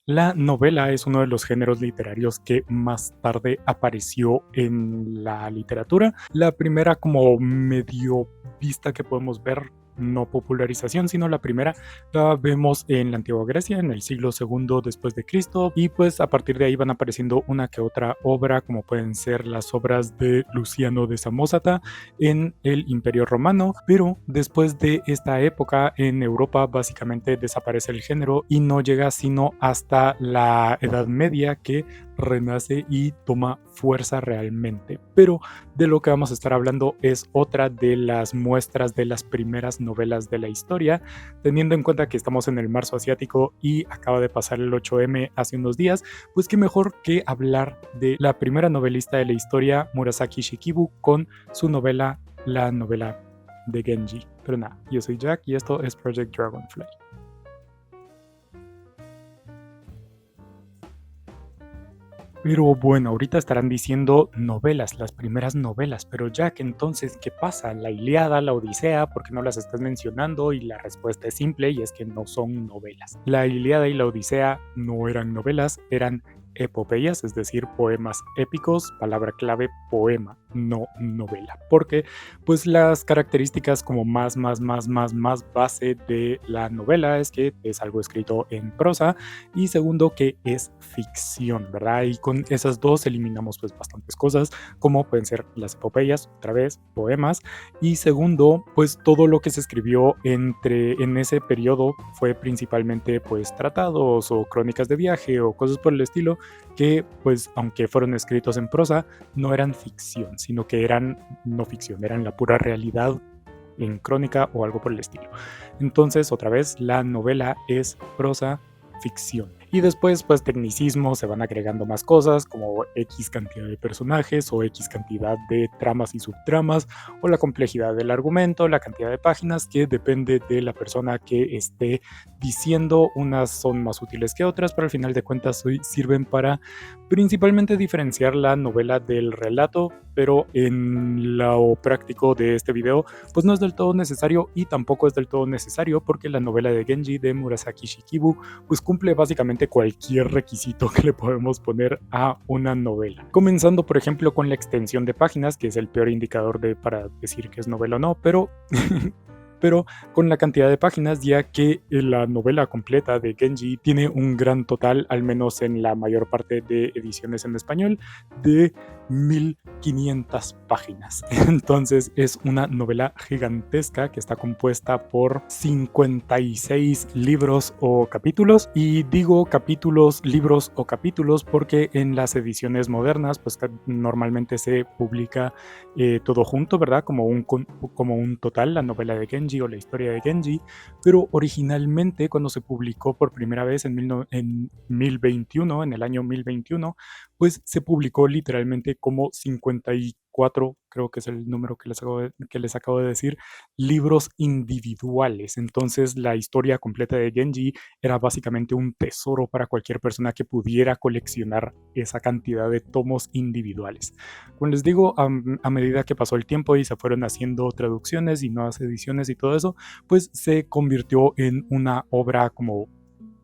La novela es uno de los géneros literarios que más tarde apareció en la literatura. La primera como medio vista que podemos ver, no popularización, sino la primera la vemos en la antigua Grecia, en el siglo II después de Cristo, y pues a partir de ahí van apareciendo una que otra obra, como pueden ser las obras de Luciano de Samosata en el Imperio Romano, pero después de esta época en Europa básicamente desaparece el género y no llega sino hasta la Edad Media, que renace y toma fuerza realmente. Pero de lo que vamos a estar hablando es otra de las muestras de las primeras novelas de la historia, teniendo en cuenta que estamos en el marzo asiático y acaba de pasar el 8M hace unos días, pues qué mejor que hablar de la primera novelista de la historia, Murasaki Shikibu, con su novela, la novela de Genji. Pero nada, yo soy Jack y esto es Project Dragonfly. Pero bueno, ahorita estarán diciendo novelas, las primeras novelas, pero Jack, entonces, ¿qué pasa? ¿La Ilíada, la Odisea? ¿Por qué no las estás mencionando? Y la respuesta es simple y es que no son novelas. La Ilíada y la Odisea no eran novelas, eran epopeyas, es decir, poemas épicos, palabra clave, poema, no novela, porque pues las características como más base de la novela es que es algo escrito en prosa y segundo que es ficción, ¿verdad? Y con esas dos eliminamos pues bastantes cosas como pueden ser las epopeyas, otra vez, poemas, y segundo, pues todo lo que se escribió en ese periodo fue principalmente pues tratados o crónicas de viaje o cosas por el estilo que pues aunque fueron escritos en prosa no eran ficción, sino que eran no ficción, eran la pura realidad en crónica o algo por el estilo. Entonces, otra vez, la novela es prosa ficción. Y después, pues tecnicismos, se van agregando más cosas como X cantidad de personajes o X cantidad de tramas y subtramas, o la complejidad del argumento, la cantidad de páginas, que depende de la persona que esté diciendo. Unas son más útiles que otras, pero al final de cuentas sirven para principalmente diferenciar la novela del relato, pero en lo práctico de este video, pues no es del todo necesario y tampoco es del todo necesario porque la novela de Genji de Murasaki Shikibu pues cumple básicamente cualquier requisito que le podemos poner a una novela. Comenzando por ejemplo con la extensión de páginas, que es el peor indicador para decir que es novela o no, pero con la cantidad de páginas, ya que la novela completa de Genji tiene un gran total, al menos en la mayor parte de ediciones en español, de 1500 páginas. Entonces es una novela gigantesca que está compuesta por 56 libros o capítulos, y digo capítulos, libros o capítulos porque en las ediciones modernas pues normalmente se publica todo junto, ¿verdad? Como un total, la novela de Genji o la historia de Genji, pero originalmente cuando se publicó por primera vez en el año 1021, pues se publicó literalmente como 54, creo que es el número que les acabo de decir, libros individuales. Entonces la historia completa de Genji era básicamente un tesoro para cualquier persona que pudiera coleccionar esa cantidad de tomos individuales. Como les digo, a medida que pasó el tiempo y se fueron haciendo traducciones y nuevas ediciones y todo eso, pues se convirtió en una obra como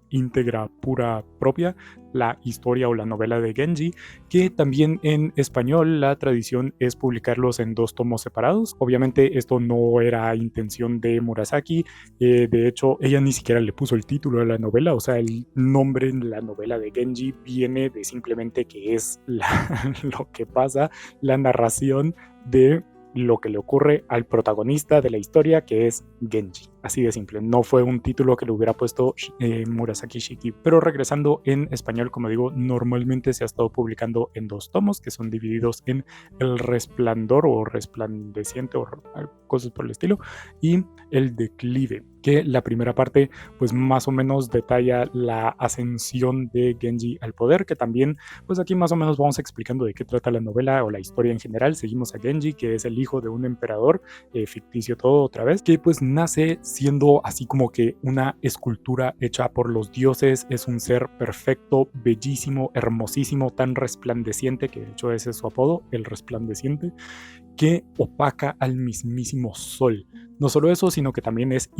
íntegra, pura, propia, la historia o la novela de Genji, que también en español la tradición es publicarlos en 2 tomos separados. Obviamente esto no era intención de Murasaki, de hecho ella ni siquiera le puso el título a la novela, o sea, el nombre en la novela de Genji viene de simplemente que es lo que pasa, la narración de lo que le ocurre al protagonista de la historia, que es Genji. Así de simple, no fue un título que le hubiera puesto Murasaki Shikibu. Pero regresando en español, como digo, normalmente se ha estado publicando en 2 tomos que son divididos en El Resplandor o Resplandeciente o cosas por el estilo, y El Declive, que la primera parte pues más o menos detalla la ascensión de Genji al poder, que también pues aquí más o menos vamos explicando de qué trata la novela o la historia en general. Seguimos a Genji, que es el hijo de un emperador, ficticio todo otra vez, que pues nace siendo así como que una escultura hecha por los dioses. Es un ser perfecto, bellísimo, hermosísimo, tan resplandeciente, que de hecho ese es su apodo, el resplandeciente, que opaca al mismísimo sol. No solo eso, sino que también es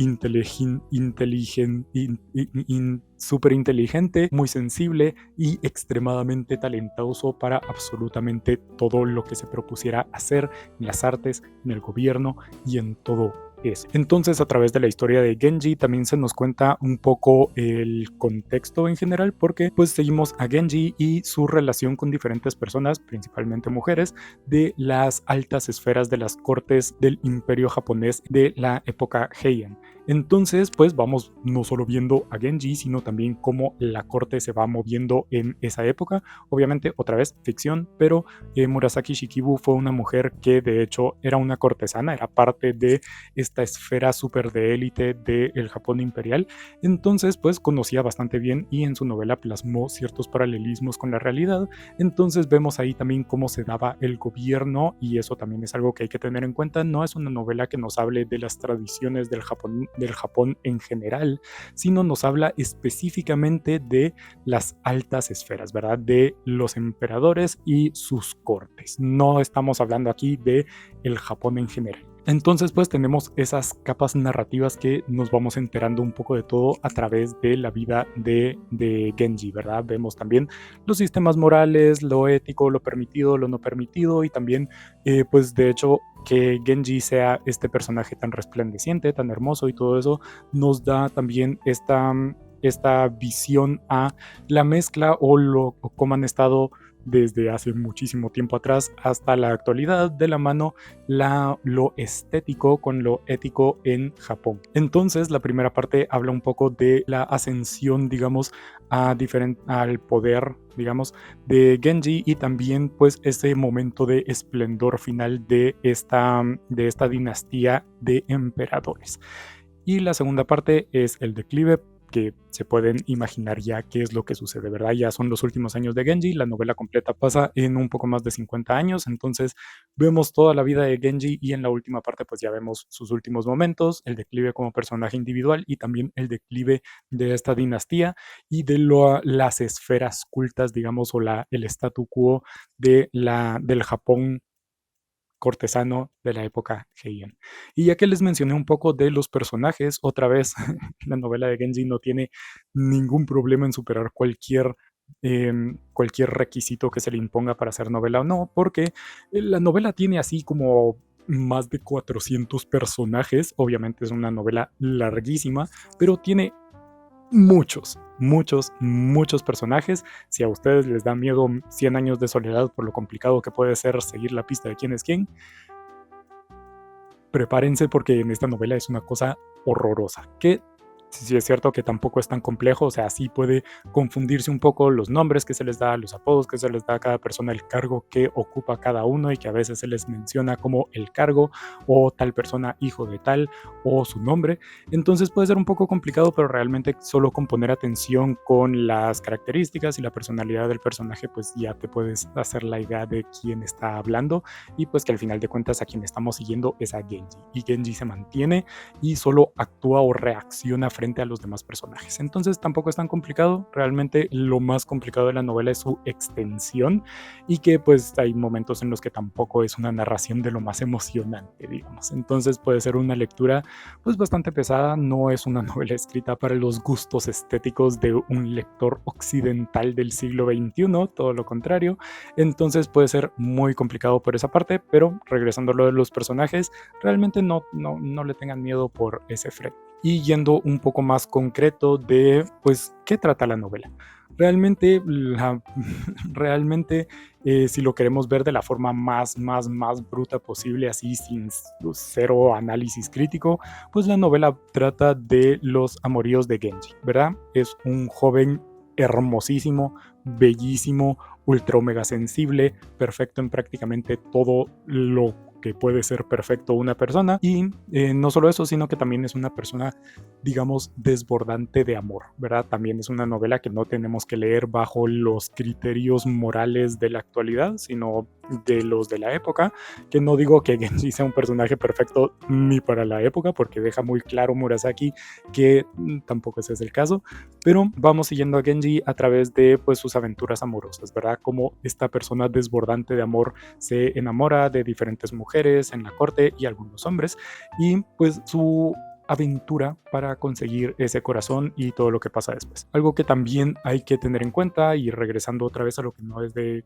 súper inteligente, muy sensible y extremadamente talentoso para absolutamente todo lo que se propusiera hacer en las artes, en el gobierno y en todo eso. Entonces, a través de la historia de Genji también se nos cuenta un poco el contexto en general, porque pues seguimos a Genji y su relación con diferentes personas, principalmente mujeres, de las altas esferas de las cortes del imperio japonés de la época Heian. Entonces, pues vamos no solo viendo a Genji, sino también cómo la corte se va moviendo en esa época. Obviamente, otra vez, ficción, pero Murasaki Shikibu fue una mujer que de hecho era una cortesana, era parte de esta esfera súper de élite del Japón imperial. Entonces, pues conocía bastante bien y en su novela plasmó ciertos paralelismos con la realidad. Entonces vemos ahí también cómo se daba el gobierno y eso también es algo que hay que tener en cuenta. No es una novela que nos hable de las tradiciones del Japón en general, sino nos habla específicamente de las altas esferas, ¿verdad? De los emperadores y sus cortes. No estamos hablando aquí de el Japón en general. Entonces pues tenemos esas capas narrativas que nos vamos enterando un poco de todo a través de la vida de Genji, ¿verdad? Vemos también los sistemas morales, lo ético, lo permitido, lo no permitido y también pues de hecho que Genji sea este personaje tan resplandeciente, tan hermoso y todo eso nos da también esta visión a la mezcla o cómo han estado desde hace muchísimo tiempo atrás hasta la actualidad de la mano lo estético con lo ético en Japón. Entonces la primera parte habla un poco de la ascensión, digamos, al poder, digamos, de Genji y también pues ese momento de esplendor final de esta dinastía de emperadores. Y la segunda parte es el declive, que se pueden imaginar ya qué es lo que sucede, ¿verdad? Ya son los últimos años de Genji, la novela completa pasa en un poco más de 50 años, entonces vemos toda la vida de Genji y en la última parte pues ya vemos sus últimos momentos, el declive como personaje individual y también el declive de esta dinastía y de las esferas cultas, digamos, o el statu quo del Japón cortesano de la época Heian. Y ya que les mencioné un poco de los personajes, otra vez la novela de Genji no tiene ningún problema en superar cualquier requisito que se le imponga para hacer novela o no, porque la novela tiene así como más de 400 personajes, obviamente es una novela larguísima, pero tiene muchos personajes. Si a ustedes les da miedo 100 años de soledad por lo complicado que puede ser seguir la pista de quién es quién, prepárense porque en esta novela es una cosa horrorosa, que sí es cierto que tampoco es tan complejo, o sea, sí puede confundirse un poco los nombres que se les da, los apodos que se les da a cada persona, el cargo que ocupa cada uno y que a veces se les menciona como el cargo o tal persona hijo de tal o su nombre. Entonces puede ser un poco complicado, pero realmente solo con poner atención con las características y la personalidad del personaje, pues ya te puedes hacer la idea de quién está hablando y pues que al final de cuentas a quien estamos siguiendo es a Genji y Genji se mantiene y solo actúa o reacciona frente a los demás personajes. Entonces tampoco es tan complicado, realmente lo más complicado de la novela es su extensión y que pues hay momentos en los que tampoco es una narración de lo más emocionante, digamos. Entonces puede ser una lectura pues bastante pesada, no es una novela escrita para los gustos estéticos de un lector occidental del siglo XXI, todo lo contrario. Entonces puede ser muy complicado por esa parte, pero regresando a lo de los personajes, realmente no le tengan miedo por ese frente. Y yendo un poco más concreto de, pues, ¿qué trata la novela? Realmente, realmente si lo queremos ver de la forma más bruta posible, así sin cero análisis crítico, pues la novela trata de los amoríos de Genji, ¿verdad? Es un joven hermosísimo, bellísimo, ultra omega sensible, perfecto en prácticamente todo lo que puede ser perfecto una persona y no solo eso, sino que también es una persona, digamos, desbordante de amor, ¿verdad? También es una novela que no tenemos que leer bajo los criterios morales de la actualidad, sino de los de la época, que no digo que Genji sea un personaje perfecto ni para la época, porque deja muy claro Murasaki que tampoco ese es el caso, pero vamos siguiendo a Genji a través de pues sus aventuras amorosas, ¿verdad? Como esta persona desbordante de amor se enamora de diferentes mujeres mujeres en la corte y algunos hombres, y pues su aventura para conseguir ese corazón y todo lo que pasa después. Algo que también hay que tener en cuenta, y regresando otra vez a lo que no es de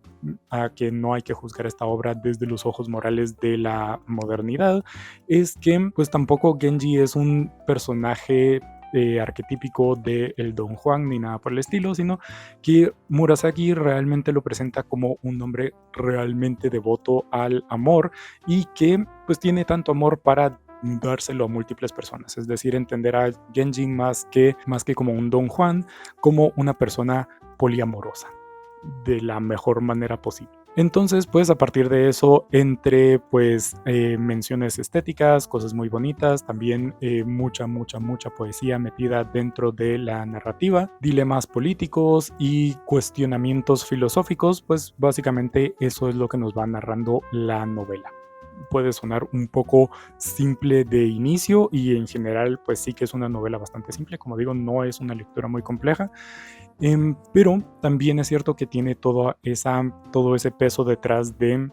a que no hay que juzgar esta obra desde los ojos morales de la modernidad, es que pues tampoco Genji es un personaje arquetípico de el Don Juan ni nada por el estilo, sino que Murasaki realmente lo presenta como un hombre realmente devoto al amor y que pues tiene tanto amor para dárselo a múltiples personas, es decir, entender a Genji más que como un Don Juan, como una persona poliamorosa de la mejor manera posible. Entonces, pues a partir de eso, entre pues menciones estéticas, cosas muy bonitas, también mucha poesía metida dentro de la narrativa, dilemas políticos y cuestionamientos filosóficos, pues básicamente eso es lo que nos va narrando la novela. Puede sonar un poco simple de inicio y en general pues sí que es una novela bastante simple, como digo, no es una lectura muy compleja, pero también es cierto que tiene todo ese peso detrás de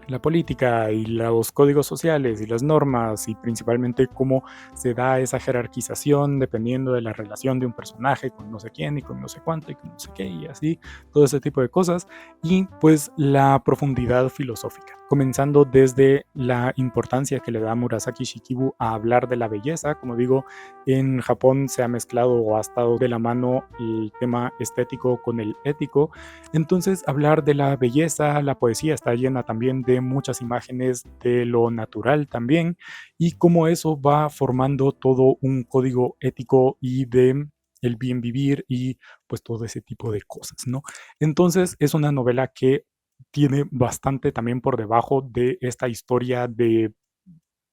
la política y los códigos sociales y las normas y principalmente cómo se da esa jerarquización dependiendo de la relación de un personaje con no sé quién y con no sé cuánto y con no sé qué y así, todo ese tipo de cosas y pues la profundidad filosófica, comenzando desde la importancia que le da Murasaki Shikibu a hablar de la belleza. Como digo, en Japón se ha mezclado o ha estado de la mano el tema estético con el ético, entonces hablar de la belleza, la poesía está llena también de muchas imágenes de lo natural también y cómo eso va formando todo un código ético y de el bien vivir y pues todo ese tipo de cosas, ¿no? Entonces es una novela que tiene bastante también por debajo de esta historia de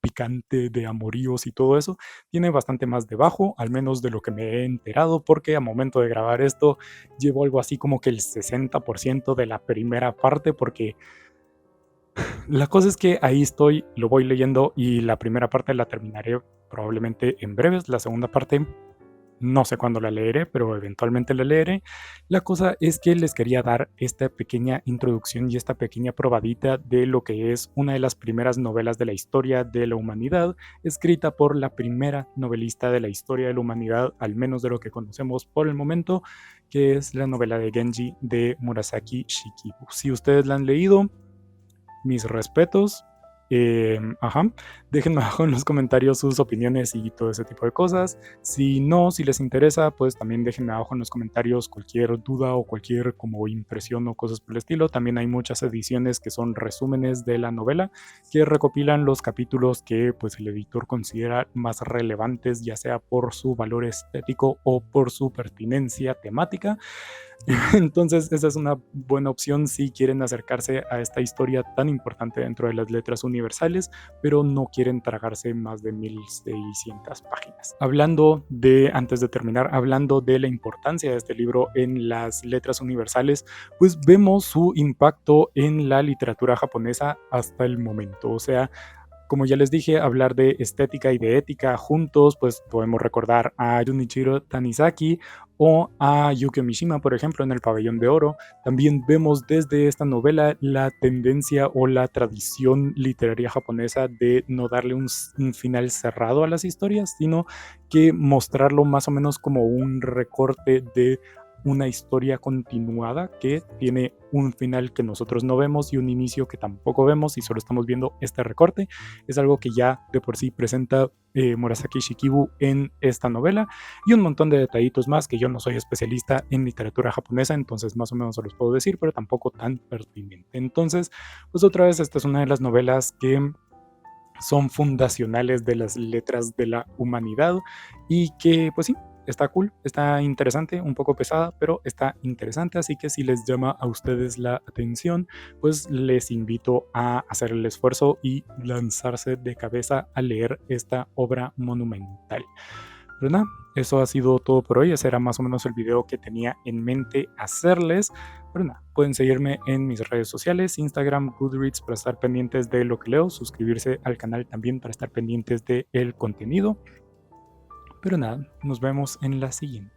picante de amoríos y todo eso, tiene bastante más debajo, al menos de lo que me he enterado, porque a momento de grabar esto llevo algo así como que el 60% de la primera parte, porque la cosa es que ahí estoy, lo voy leyendo y la primera parte la terminaré probablemente en breves, la segunda parte no sé cuándo la leeré, pero eventualmente la leeré. La cosa es que les quería dar esta pequeña introducción y esta pequeña probadita de lo que es una de las primeras novelas de la historia de la humanidad, escrita por la primera novelista de la historia de la humanidad, al menos de lo que conocemos por el momento, que es la novela de Genji de Murasaki Shikibu. Si ustedes la han leído, mis respetos. Ajá. Déjenme abajo en los comentarios sus opiniones y todo ese tipo de cosas. Si no, si les interesa, pues también déjenme abajo en los comentarios cualquier duda o cualquier como impresión o cosas por el estilo. También hay muchas ediciones que son resúmenes de la novela que recopilan los capítulos que pues el editor considera más relevantes, ya sea por su valor estético o por su pertinencia temática. Entonces, esa es una buena opción si quieren acercarse a esta historia tan importante dentro de las letras universales, pero no quieren tragarse más de 1600 páginas. Antes de terminar, hablando de la importancia de este libro en las letras universales, pues vemos su impacto en la literatura japonesa hasta el momento. O sea, como ya les dije, hablar de estética y de ética juntos, pues podemos recordar a Junichiro Tanizaki o a Yukio Mishima, por ejemplo, en El Pabellón de Oro. También vemos desde esta novela la tendencia o la tradición literaria japonesa de no darle un final cerrado a las historias, sino que mostrarlo más o menos como un recorte de una historia continuada que tiene un final que nosotros no vemos y un inicio que tampoco vemos y solo estamos viendo este recorte. Es algo que ya de por sí presenta Murasaki Shikibu en esta novela y un montón de detallitos más que yo no soy especialista en literatura japonesa, entonces más o menos se los puedo decir, pero tampoco tan pertinente. Entonces, pues otra vez esta es una de las novelas que son fundacionales de las letras de la humanidad y que pues sí, está cool, está interesante, un poco pesada, pero está interesante, así que si les llama a ustedes la atención, pues les invito a hacer el esfuerzo y lanzarse de cabeza a leer esta obra monumental. Pero nada, eso ha sido todo por hoy. Ese era más o menos el video que tenía en mente hacerles. Pero nada, pueden seguirme en mis redes sociales, Instagram, Goodreads, para estar pendientes de lo que leo, suscribirse al canal también para estar pendientes del contenido. Pero nada, nos vemos en la siguiente.